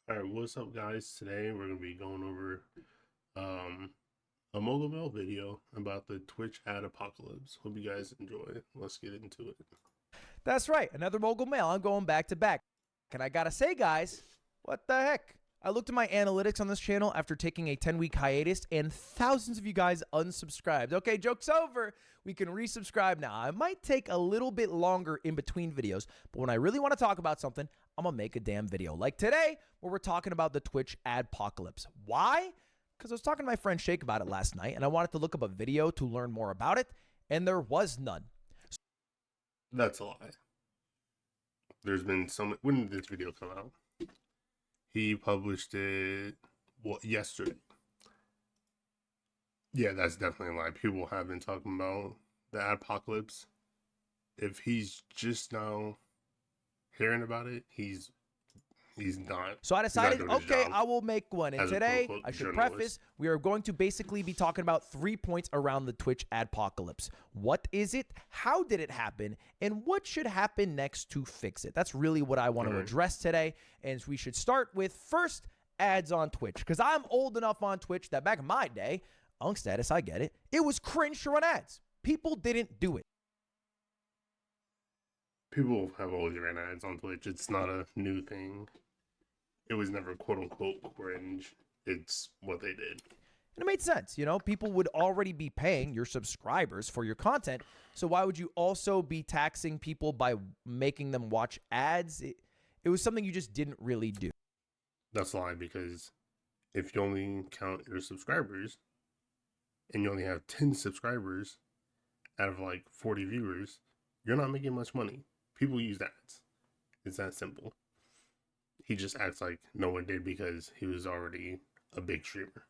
All right, what's up, guys? Today we're gonna be going over um, a mogul mail video about the Twitch ad apocalypse. Hope you guys enjoy. Let's get into it. That's right, another mogul mail. I'm going back to back. And I gotta say, guys, what the heck? I looked at my analytics on this channel after taking a 10-week hiatus, and thousands of you guys unsubscribed. Okay, joke's over. We can resubscribe now. I might take a little bit longer in between videos, but when I really want to talk about something, I'm gonna make a damn video. Like today, where we're talking about the Twitch adpocalypse. Why? Because I was talking to my friend Shake about it last night, and I wanted to look up a video to learn more about it, and there was none. That's a lie. There's been some. When did this video come out? He published it yesterday. Yeah, that's definitely a lie. People have been talking about the adpocalypse. If he's just now hearing about it, he's not. So I decided, okay, I will make one. And today, I should preface, we are going to basically be talking about 3 points around the Twitch adpocalypse. What is it? How did it happen? And what should happen next to fix it? That's really what I want to address today. And we should start with first, ads on Twitch. Because I'm old enough on Twitch that back in my day, Unk status, I get it. It was cringe to run ads. People didn't do it. People have always ran ads on Twitch. It's not a new thing. It was never quote unquote cringe. It's what they did. And it made sense. You know, people would already be paying your subscribers for your content. So why would you also be taxing people by making them watch ads? It was something you just didn't really do. That's a lie, because if you only count your subscribers and you only have 10 subscribers out of like 40 viewers, you're not making much money. People use ads. It's that simple. He just acts like no one did because he was already a big streamer.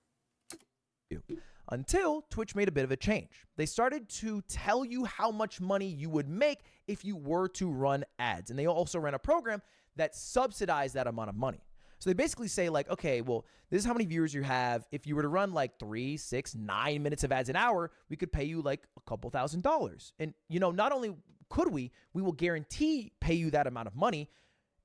Until Twitch made a bit of a change. They started to tell you how much money you would make if you were to run ads. And they also ran a program that subsidized that amount of money. So they basically say like, okay, well, this is how many viewers you have. If you were to run like 3, 6, 9 minutes of ads an hour, we could pay you like a couple $1,000s. And, you know, not only could we will guarantee pay you that amount of money,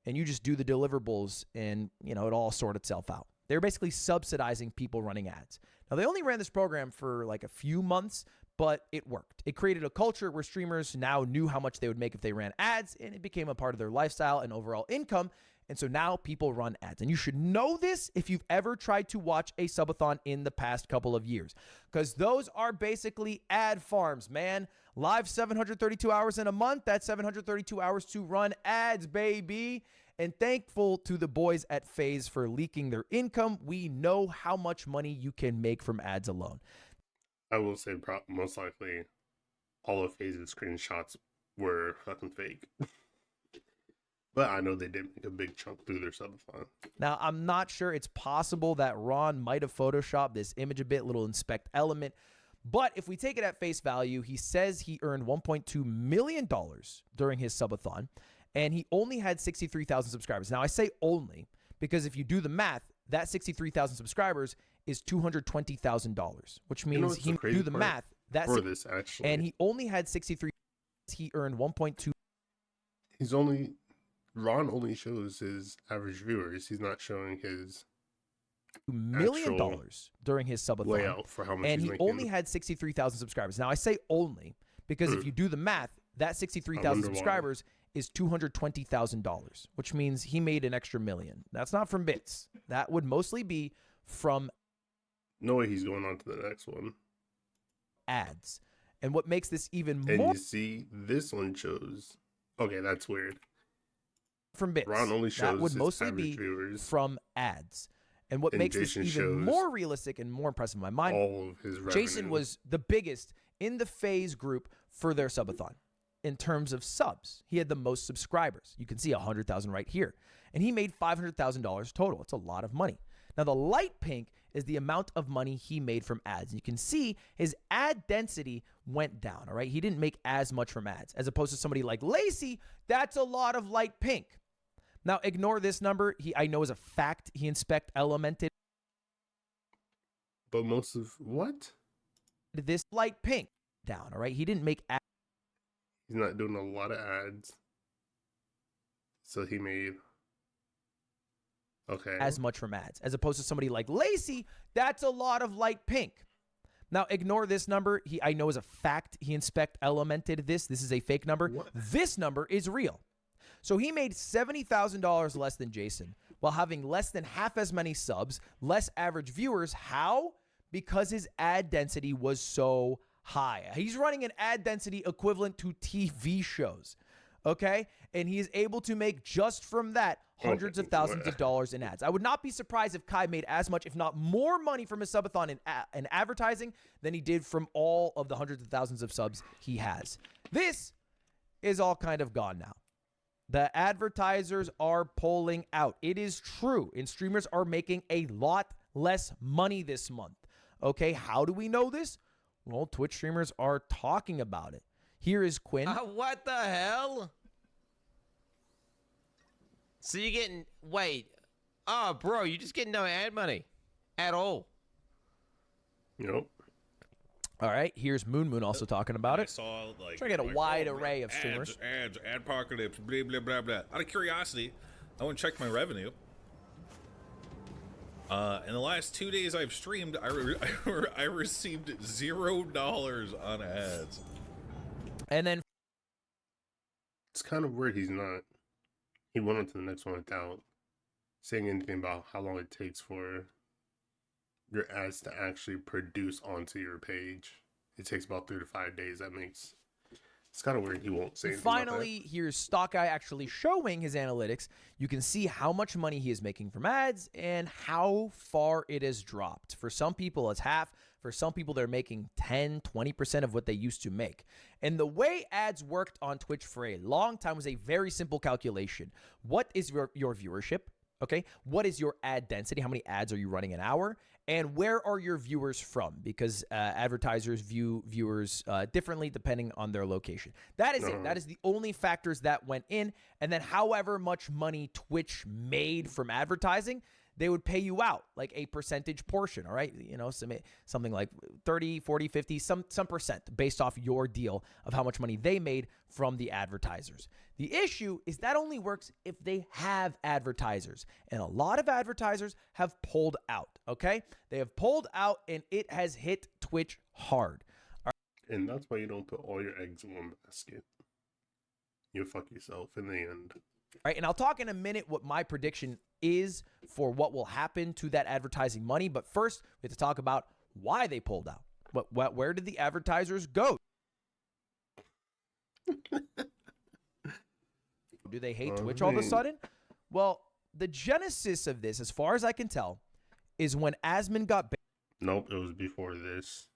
and you just do the deliverables and, you know, it all sort itself out. They're basically subsidizing people running ads. Now, they only ran this program for like a few months, but it worked. It created a culture where streamers now knew how much they would make if they ran ads, and it became a part of their lifestyle and overall income. And so now people run ads. And you should know this if you've ever tried to watch a subathon in the past couple of years, because those are basically ad farms, man. Live 732 hours in a month. That's 732 hours to run ads, baby. And thankful to the boys at FaZe for leaking their income. We know how much money you can make from ads alone. I will say most likely all of FaZe's screenshots were fucking fake. But I know they did make a big chunk through their subathon. Now, I'm not sure. It's possible that Ron might have photoshopped this image a bit, little inspect element. But if we take it at face value, he says he earned $1.2 million during his subathon, and he only had 63,000 subscribers. Now, I say only because if you do the math, that 63,000 subscribers is $220,000, which means he do the math. That's for this actually, and he only had 63. He earned 1.2. Ron only shows his average viewers. He's not showing his $2 million during his subathon. Layout for how much and he's he making. only had 63,000 subscribers. Now, I say only because if you do the math, that 63,000 subscribers is $220,000, which means he made an extra $1 million. That's not from bits. That would mostly be from no way he's going on to the next one. Ads. And what makes this even and more... you see, this one shows... Okay, that's weird. From bits. Ron only shows that would mostly be viewers. From ads. And what makes Jason this even more realistic and more impressive in my mind, all of his Jason was the biggest in the FaZe group for their subathon. In terms of subs, he had the most subscribers. You can see 100,000 right here. And he made $500,000 total. It's a lot of money. Now, the light pink is the amount of money he made from ads. You can see his ad density went down, all right? He didn't make as much from ads. As opposed to somebody like Lacey, that's a lot of light pink. Now, ignore this number. I know as a fact he inspect elemented. But most of what? This light pink down, all right? He didn't make ads. He's not doing a lot of ads. So he made Okay. as much from ads, as opposed to somebody like Lacey. That's a lot of light pink. Now, ignore this number. I know as a fact he elemented this. This is a fake number. What? This number is real. So he made $70,000 less than Jason while having less than half as many subs, less average viewers. How? Because his ad density was so high. He's running an ad density equivalent to TV shows, okay? And he is able to make just from that hundreds of thousands of dollars in ads. I would not be surprised if Kai made as much, if not more money from his subathon in advertising than he did from all of the hundreds of thousands of subs he has. This is all kind of gone now. The advertisers are pulling out. It is true. And streamers are making a lot less money this month. Okay, how do we know this? Well, Twitch streamers are talking about it. Here is Quinn. What the hell? So you're getting, wait. Oh, bro, you just getting no ad money at all. Nope. All right, here's Moon also talking about I it. saw like Trying to get a like, wide oh, array of ads, streamers. Ads, Adpocolypse, blah blah blah blah. Out of curiosity, I went and checked my revenue. In the last 2 days I've streamed, I received $0 on ads. And then It's kind of weird he's not. He went on to the next one without saying anything about how long it takes for your ads to actually produce onto your page. It takes about 3 to 5 days. It's kind of weird he won't say anything finally, here's Stock Guy actually showing his analytics. You can see how much money he is making from ads and how far it has dropped. For some people, it's half. For some people, they're making 10, 20% of what they used to make. And the way ads worked on Twitch for a long time was a very simple calculation. What is your viewership? Okay. What is your ad density? How many ads are you running an hour? And where are your viewers from? Because advertisers view viewers differently depending on their location. That is it. That is the only factors that went in. And then however much money Twitch made from advertising, they would pay you out like a percentage portion, all right? You know, something like 30, 40, 50, some percent based off your deal of how much money they made from the advertisers. The issue is that only works if they have advertisers. And a lot of advertisers have pulled out, okay? They have pulled out and it has hit Twitch hard. And that's why you don't put all your eggs in one basket. You'll fuck yourself in the end. All right, and I'll talk in a minute what my prediction is for what will happen to that advertising money. But first, we have to talk about why they pulled out. Where did the advertisers go? Do they hate Twitch all of a sudden? Well, the genesis of this, as far as I can tell, is when Asmon got Nope, it was before this.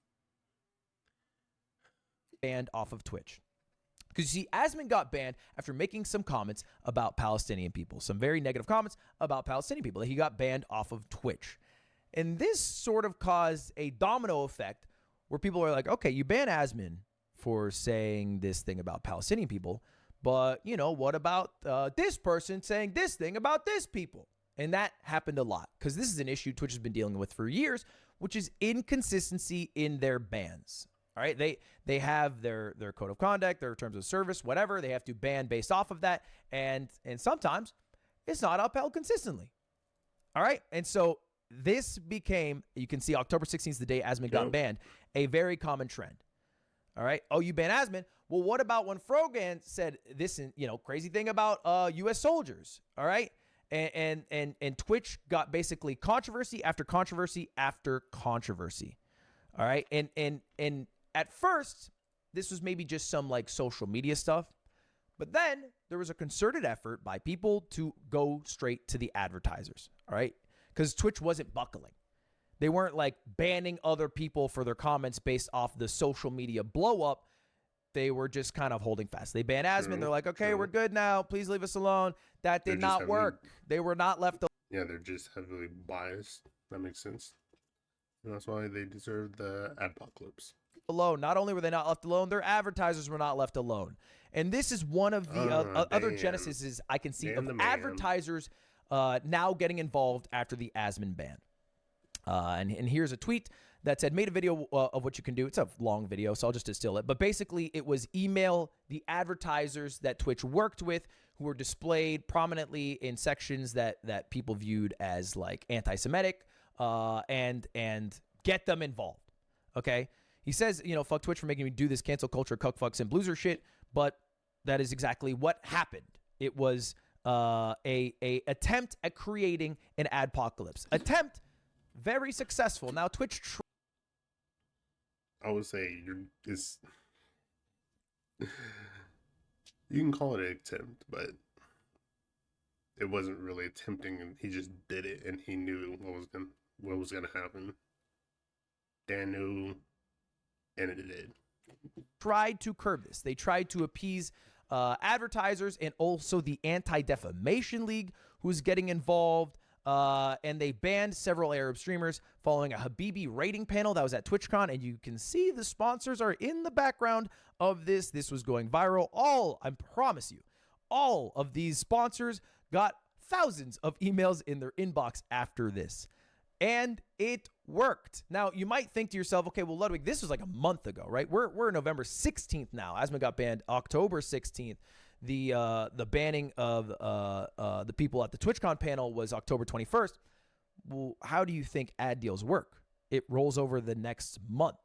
banned off of Twitch. Because you see, Asmon got banned after making some comments about Palestinian people, some very negative comments about Palestinian people, that he got banned off of Twitch. And this sort of caused a domino effect where people are like, okay, you ban Asmon for saying this thing about Palestinian people, but, you know, what about this person saying this thing about this people? And that happened a lot because this is an issue Twitch has been dealing with for years, which is inconsistency in their bans. All right, they have their code of conduct, their terms of service, whatever. They have to ban based off of that, and sometimes it's not upheld consistently. All right, and so this became, you can see October 16th is the day Asmon got banned, a very common trend. All right, oh, you ban Asmon. Well, what about when Frogan said this, you know, crazy thing about U.S. soldiers? All right, and Twitch got basically controversy after controversy after controversy. All right, and at first, this was maybe just some like social media stuff, but then there was a concerted effort by people to go straight to the advertisers, all right? Because Twitch wasn't buckling. They weren't like banning other people for their comments based off the social media blow up. They were just kind of holding fast. They banned Asmon. They're like, okay, we're good now. Please leave us alone. That did not work. They were not left alone. Yeah, they're just heavily biased. That makes sense. And that's why they deserve the Adpocolypse. Alone. Not only were they not left alone, their advertisers were not left alone. And this is one of the other genesises I can see of advertisers now getting involved after the Asmon ban. And here's a tweet that said, made a video of what you can do. It's a long video, so I'll just distill it. But basically, it was email the advertisers that Twitch worked with who were displayed prominently in sections that people viewed as like anti-Semitic, and get them involved. Okay, he says, fuck Twitch for making me do this cancel culture, cuck fucks and blueser shit, but that is exactly what happened. It was a attempt at creating an adpocalypse. Attempt, very successful. Now Twitch. I would say you can call it an attempt, but it wasn't really attempting, and he just did it, and he knew what was gonna happen. Dan knew, and it did. Tried to curb this. They tried to appease advertisers and also the Anti-Defamation League, who's getting involved. And they banned several Arab streamers following a Habibi rating panel that was at TwitchCon. And you can see the sponsors are in the background of this. This was going viral. I promise you, all of these sponsors got thousands of emails in their inbox after this. And it worked. Now, you might think to yourself, okay, well, Ludwig, this was like a month ago, right? We're November 16th now. Asmon got banned October 16th. The banning of the people at the TwitchCon panel was October 21st. Well, how do you think ad deals work? It rolls over the next month.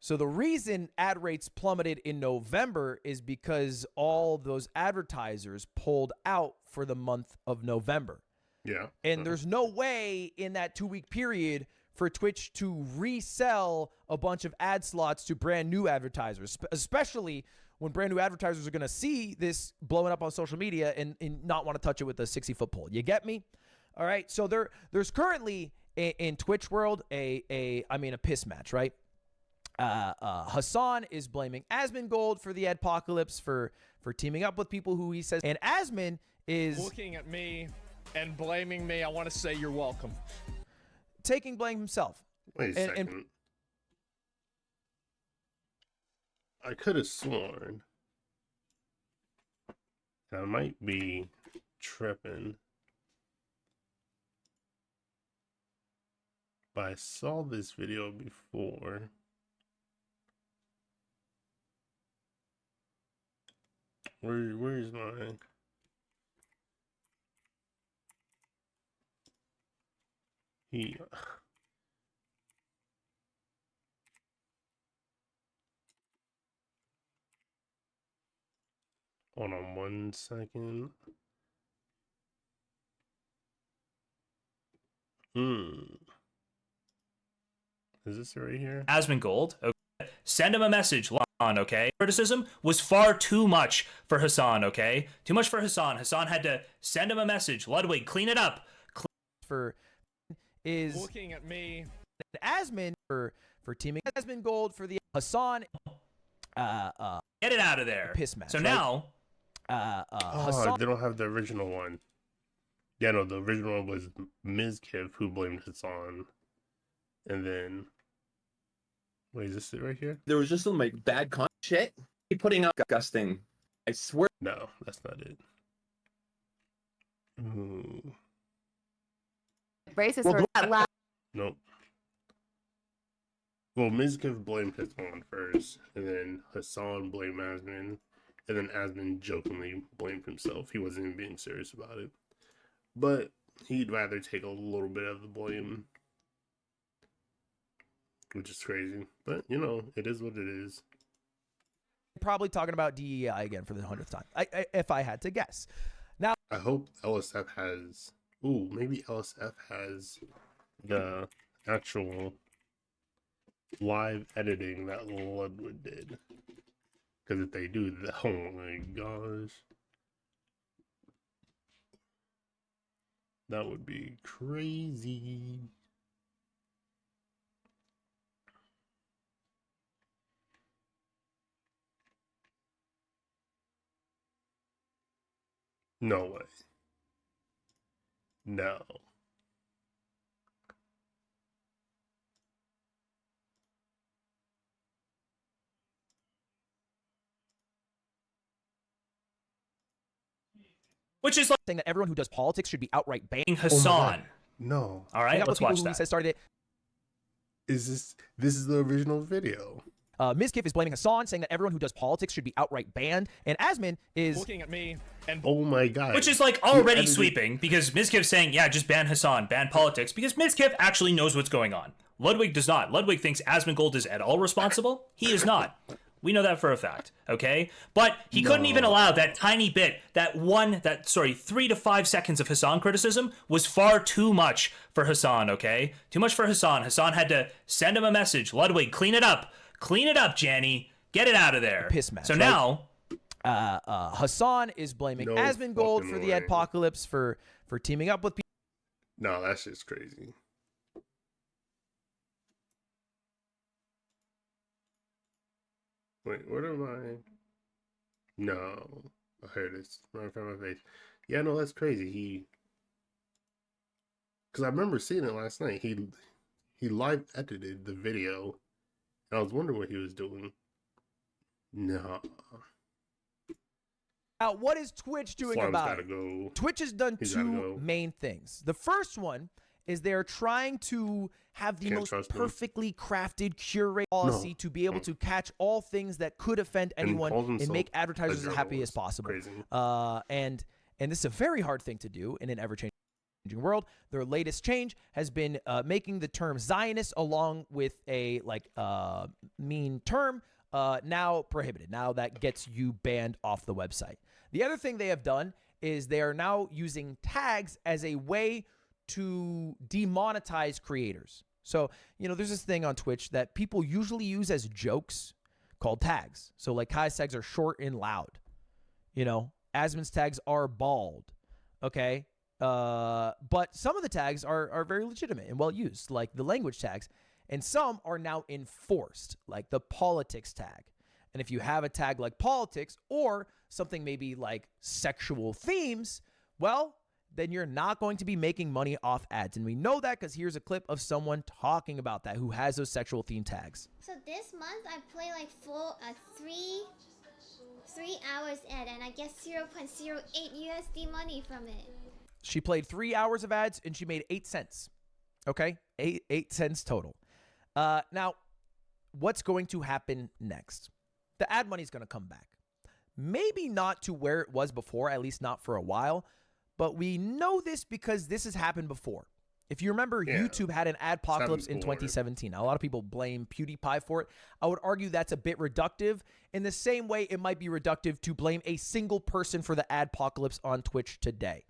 So the reason ad rates plummeted in November is because all those advertisers pulled out for the month of November. Yeah. And there's no way in that 2-week period for Twitch to resell a bunch of ad slots to brand new advertisers, especially when brand new advertisers are going to see this blowing up on social media and not want to touch it with a 60-foot pole. You get me? All right. So there's currently in Twitch world a piss match, right? Hassan is blaming Asmongold for the Adpocolypse for teaming up with people who he says, and Asmon is looking at me and blaming me. I want to say you're welcome. Taking blame himself. Wait a second. I could have sworn, and I might be tripping, but I saw this video before. Where's mine? Hold on 1 second. Is this right here? Asmongold, okay? Send him a message, Lon, okay? Criticism was far too much for Hassan, okay? Too much for Hassan. Hassan had to send him a message. Ludwig, clean it up. Is looking at me. Asmon for teaming Asmongold for the Hassan. Get it out of there. Piss match. So right? now, Hassan. They don't have the original one. Yeah, no, the original one was Mizkiff who blamed Hassan, and then wait, is this it right here? There was just some like bad shit. He putting out disgusting. I swear. No, that's not it. Ooh. Braces were that loud. Nope. Well, Mizkiff blamed Hassan first, and then Hassan blamed Asmon, and then Asmon jokingly blamed himself. He wasn't even being serious about it. But he'd rather take a little bit of the blame, which is crazy. But, it is what it is. Probably talking about DEI again for the 100th time, if I had to guess. Now, I hope LSF has... Ooh, maybe LSF has the actual live editing that Ludwig did. Because if they do, oh my gosh. That would be crazy. No way. No. which is like saying that everyone who does politics should be outright banned. Hassan. No. All right, let's watch Who that. started it. This is the original video. Mizkif is blaming Hassan, saying that everyone who does politics should be outright banned. And Asmin is looking at me and Oh my god. Which is like already sweeping because Mizkif's saying, yeah, just ban Hassan, ban politics, because Mizkif actually knows what's going on. Ludwig does not. Ludwig thinks Asmongold is at all responsible. He is not. We know that for a fact, okay? But he couldn't even allow that tiny bit, 3 to 5 seconds of Hassan criticism was far too much for Hassan, okay? Too much for Hassan. Hassan had to send him a message. Ludwig, clean it up. Clean it up, Janny. Get it out of there. Piss match, so right? now... Hassan is blaming No Asmongold for fucking the way. Adpocolypse for teaming up with people. No, that's just crazy. Wait, what am I? No. I heard this right in front of my face. Yeah, no, that's crazy. Because I remember seeing it last night. He live edited the video, and I was wondering what he was doing. No. Now, what is Twitch doing Slime's about gotta it? go. Twitch has done He's gotta two go. main things. The first one is they're trying to have the Can't most trust him. perfectly crafted curated policy to be able to catch all things that could offend And anyone calls and himself make a advertisers as happy as journalist. possible. Crazy. And this is a very hard thing to do in an ever-changing world. Their latest change has been making the term Zionist along with a mean term now prohibited. Now that gets you banned off the website. The other thing they have done is they are now using tags as a way to demonetize creators. So, there's this thing on Twitch that people usually use as jokes called tags. So like Kai's tags are short and loud. Asmin's tags are bald. Okay. But some of the tags are very legitimate and well used, like the language tags. And some are now enforced, like the politics tag. And if you have a tag like politics or something maybe like sexual themes, well, then you're not going to be making money off ads. And we know that because here's a clip of someone talking about that who has those sexual theme tags. So this month I play like three hours ad and I get 0.08 USD money from it. She played 3 hours of ads and she made 8 cents. Okay? 8 cents total. Now, what's going to happen next? The ad money is going to come back. Maybe not to where it was before, at least not for a while. But we know this because this has happened before. If you remember, Yeah. YouTube had an adpocalypse in before. 2017. Now, a lot of people blame PewDiePie for it. I would argue that's a bit reductive. In the same way, it might be reductive to blame a single person for the adpocalypse on Twitch today.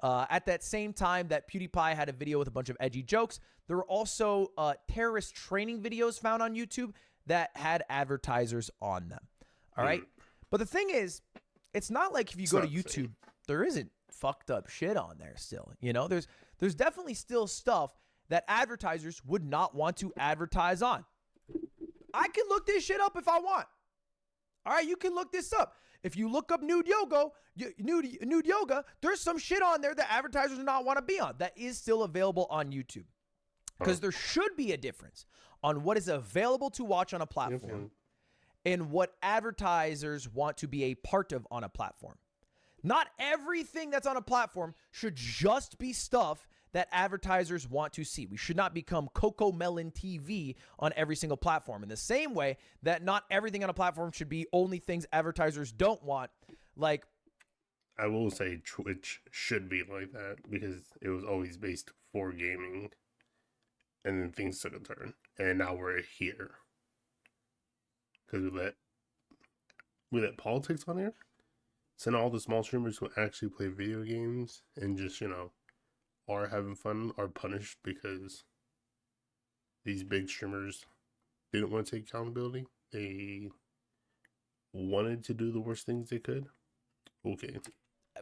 At that same time that PewDiePie had a video with a bunch of edgy jokes, there were also terrorist training videos found on YouTube that had advertisers on them. All right? But the thing is, it's not like if you go to not the YouTube, same. there isn't fucked up shit on there still. There's definitely still stuff that advertisers would not want to advertise on. I can look this shit up if I want. All right, you can look this up. If you look up nude yoga, there's some shit on there that advertisers do not want to be on. That is still available on YouTube. Because there should be a difference on what is available to watch on a platform and what advertisers want to be a part of on a platform. Not everything that's on a platform should just be stuff that advertisers want to see. We should not become Coco Melon TV on every single platform. In the same way that not everything on a platform should be only things advertisers don't want. Like, I will say Twitch should be like that because it was always based for gaming, and then things took a turn, and now we're here because we let politics on here. So now all the small streamers who actually play video games and just are having fun are punished because these big streamers didn't want to take accountability. They wanted to do the worst things they could. Okay.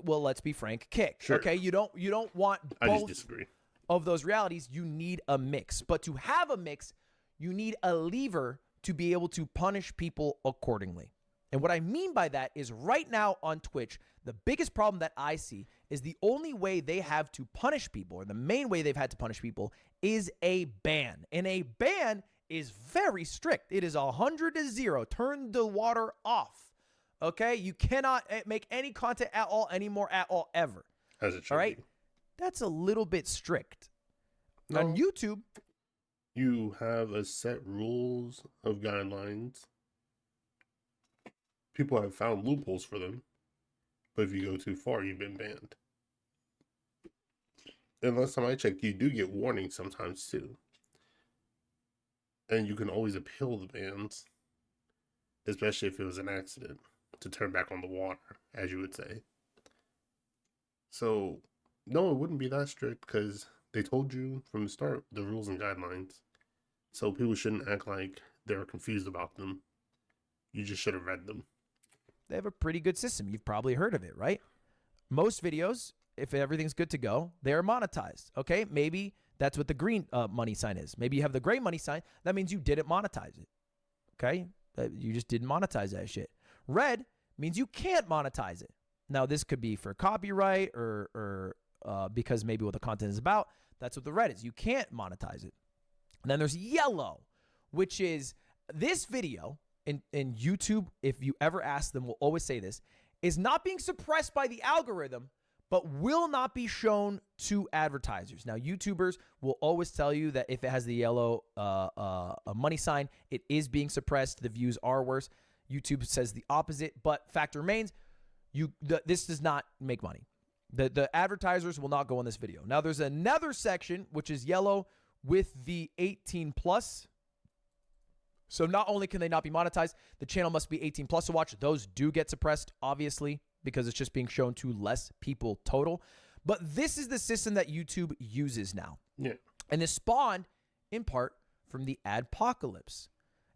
well, let's be frank, kick. Sure. Okay, you don't want I just both disagree. of those realities. You need a mix. But to have a mix, you need a lever to be able to punish people accordingly. And what I mean by that is right now on Twitch, the biggest problem that I see is the only way they have to punish people, or the main way they've had to punish people, is a ban. And a ban is very strict. It is 100 to 0. Turn the water off. Okay? You cannot make any content at all anymore at all ever. As it should All right? be. That's a little bit strict. No. On YouTube, You have a set rules of guidelines people have found loopholes for them, but if you go too far, you've been banned. And last time I checked, you do get warnings sometimes too. And you can always appeal the bans, especially if it was an accident, to turn back on the water, as you would say. So, no, it wouldn't be that strict because they told you from the start the rules and guidelines. So people shouldn't act like they're confused about them. You just should have read them. They have a pretty good system. You've probably heard of it, right? Most videos, if everything's good to go, they are monetized. Okay, maybe that's what the green money sign is. Maybe you have the gray money sign. That means you didn't monetize it. Okay, you just didn't monetize that shit. Red means you can't monetize it. Now, this could be for copyright or because maybe what the content is about. That's what the red is. You can't monetize it. And then there's yellow, which is this video in YouTube, if you ever ask them, will always say this, is not being suppressed by the algorithm, but will not be shown to advertisers. Now, YouTubers will always tell you that if it has the yellow money sign, it is being suppressed. The views are worse. YouTube says the opposite, but fact remains, this does not make money. The advertisers will not go on this video. Now, there's another section, which is yellow with the 18 plus. So not only can they not be monetized, the channel must be 18 plus to watch. Those do get suppressed, obviously, because it's just being shown to less people total. But this is the system that YouTube uses now. Yeah. And this spawned, in part, from the Adpocolypse.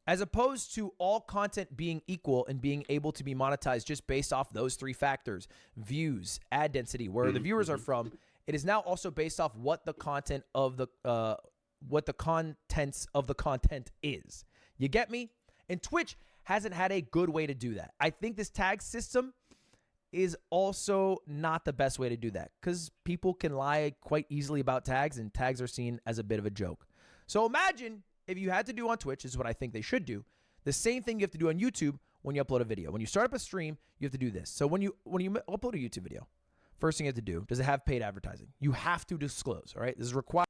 As opposed to all content being equal and being able to be monetized just based off those three factors, views, ad density, where the viewers are from, it is now also based off what the content of the contents of the content is. You get me? And Twitch hasn't had a good way to do that. I think this tag system is also not the best way to do that because people can lie quite easily about tags, and tags are seen as a bit of a joke. So imagine if you had to do on Twitch, is what I think they should do, the same thing you have to do on YouTube when you upload a video. When you start up a stream, you have to do this. So when you upload a YouTube video, first thing you have to do, does it have paid advertising? You have to disclose, all right? This is required.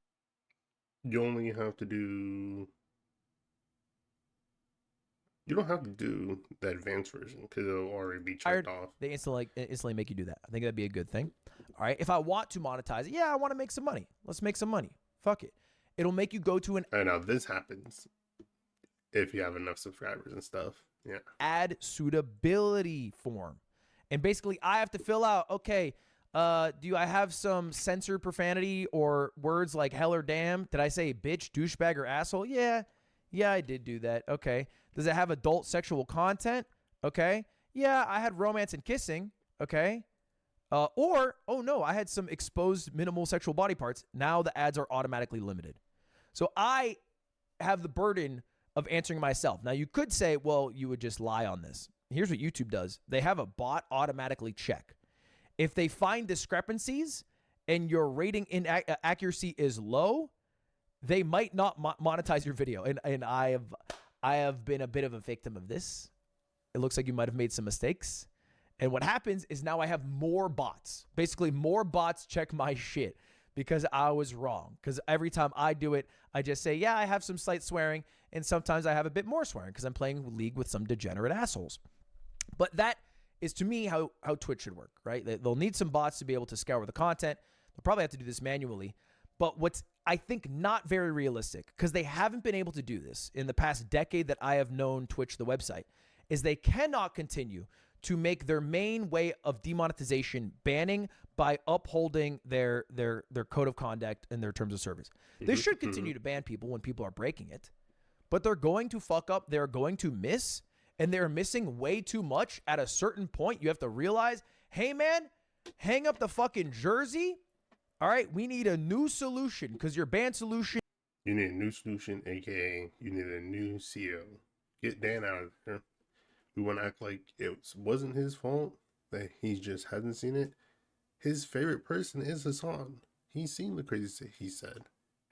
You only have to do... You don't have to do the advanced version because it'll already be checked off. They instantly make you do that. I think that'd be a good thing. All right. If I want to monetize it, yeah, I want to make some money. Let's make some money. Fuck it. It'll make you go to an And now this happens if you have enough subscribers and stuff. Yeah. ad suitability form. And basically I have to fill out, okay, do I have some censored profanity or words like hell or damn? Did I say bitch, douchebag, or asshole? Yeah, I did do that. Okay. Does it have adult sexual content? Okay. Yeah, I had romance and kissing. Okay. Or, oh no, I had some exposed minimal sexual body parts. Now the ads are automatically limited. So I have the burden of answering myself. Now you could say, well, you would just lie on this. Here's what YouTube does. They have a bot automatically check. If they find discrepancies and your rating accuracy is low, they might not monetize your video. And I have been a bit of a victim of this. It looks like you might have made some mistakes. And what happens is now I have more bots. Basically, more bots check my shit because I was wrong. Because every time I do it, I just say, yeah, I have some slight swearing. And sometimes I have a bit more swearing because I'm playing League with some degenerate assholes. But that is, to me, how Twitch should work, right? They'll need some bots to be able to scour the content. They'll probably have to do this manually. But what's, I think, not very realistic, because they haven't been able to do this in the past decade that I have known Twitch, the website, is they cannot continue to make their main way of demonetization banning by upholding their code of conduct and their terms of service. They should continue to ban people when people are breaking it, but they're going to fuck up. They're going to miss, and they're missing way too much. At a certain point, you have to realize, hey, man, hang up the fucking jersey. All right, we need a new solution because your ban solution. You need a new solution, aka you need a new CEO. Get Dan out of there. We want to act like it wasn't his fault, that he just hasn't seen it. His favorite person is Hassan. He's seen the crazy shit he said,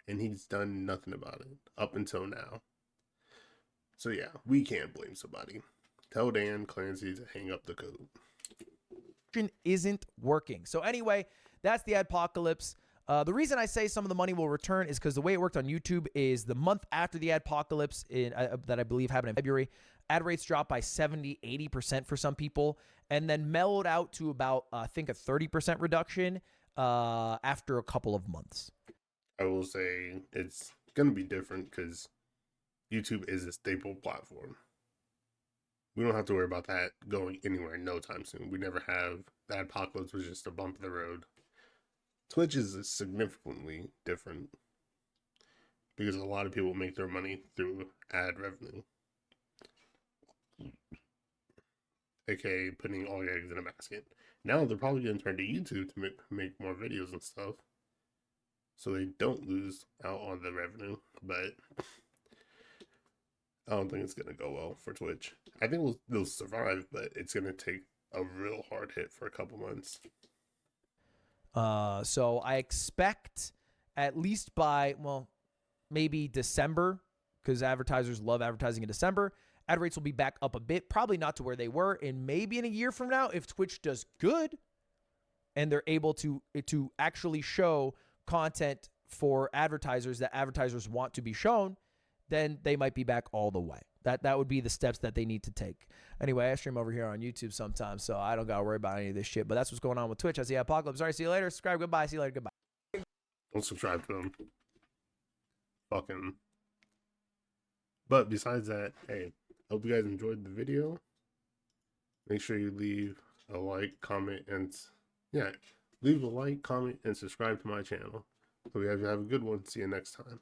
and he's done nothing about it up until now. So yeah, we can't blame somebody. Tell Dan Clancy to hang up the code. Isn't working. So anyway, that's the Adpocolypse. The reason I say some of the money will return is because the way it worked on YouTube is the month after the adpocalypse that I believe happened in February, ad rates dropped by 70, 80% for some people, and then mellowed out to about, I think, a 30% reduction after a couple of months. I will say it's going to be different because YouTube is a staple platform. We don't have to worry about that going anywhere no time soon. We never have. The apocalypse was just a bump in the road. Twitch is significantly different because a lot of people make their money through ad revenue, aka putting all your eggs in a basket. Now they're probably going to turn to YouTube to make more videos and stuff, so they don't lose out on the revenue. But I don't think it's going to go well for Twitch. I think they'll survive, but it's going to take a real hard hit for a couple months. So I expect at least by, well, maybe December, because advertisers love advertising in December, ad rates will be back up a bit, probably not to where they were. And maybe in a year from now, if Twitch does good and they're able to actually show content for advertisers that advertisers want to be shown, then they might be back all the way. That would be the steps that they need to take. Anyway, I stream over here on YouTube sometimes, so I don't got to worry about any of this shit. But that's what's going on with Twitch. I see Adpocolypse. All right, see you later. Subscribe. Goodbye. See you later. Goodbye. Don't subscribe to them. Fucking. But besides that, hey, hope you guys enjoyed the video. Make sure you leave a like, comment, and leave a like, comment, and subscribe to my channel. Hope you guys have a good one. See you next time.